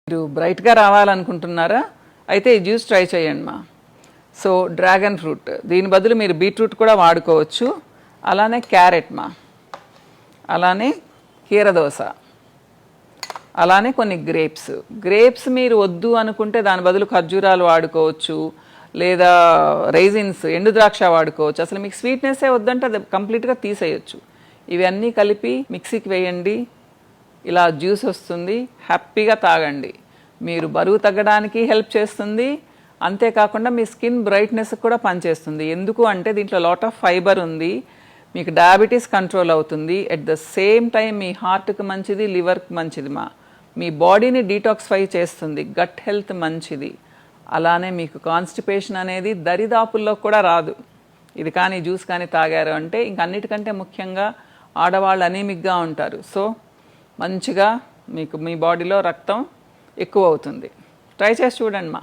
మీరు బ్రైట్గా రావాలనుకుంటున్నారా? అయితే ఈ జ్యూస్ ట్రై చేయండి మా. సో డ్రాగన్ ఫ్రూట్, దీని బదులు మీరు బీట్రూట్ కూడా వాడుకోవచ్చు. అలానే క్యారెట్ మా, అలానే కీరదోస, అలానే కొన్ని గ్రేప్స్ మీరు వద్దు అనుకుంటే దాని బదులు ఖర్జూరాలు వాడుకోవచ్చు, లేదా రైజిన్స్ ఎండు ద్రాక్ష వాడుకోవచ్చు. అసలు మీకు స్వీట్నెస్సే వద్దంటే అది కంప్లీట్గా తీసేయచ్చు. ఇవన్నీ కలిపి మిక్సీకి వేయండి, ఇలా జ్యూస్ వస్తుంది, హ్యాపీగా తాగండి. మీరు బరువు తగ్గడానికి హెల్ప్ చేస్తుంది, అంతేకాకుండా మీ స్కిన్ బ్రైట్నెస్ కూడా పనిచేస్తుంది. ఎందుకు అంటే దీంట్లో లాట్ ఆఫ్ ఫైబర్ ఉంది, మీకు డయాబెటీస్ కంట్రోల్ అవుతుంది. అట్ ద సేమ్ టైం మీ హార్ట్కి మంచిది, లివర్కి మంచిది మా. మీ బాడీని డీటాక్సిఫై చేస్తుంది, గట్ హెల్త్ మంచిది. అలానే మీకు కాన్స్టిపేషన్ అనేది దరిదాపుల్లో కూడా రాదు ఇది కానీ జ్యూస్ కానీ తాగారు అంటే. ఇంక అన్నిటికంటే ముఖ్యంగా ఆడవాళ్ళు అనీమిక్గా ఉంటారు. సో మంచిగా మీకు మీ బాడీలో రక్తం ఎక్కువ అవుతుంది. ట్రై చేసి చూడండి మా.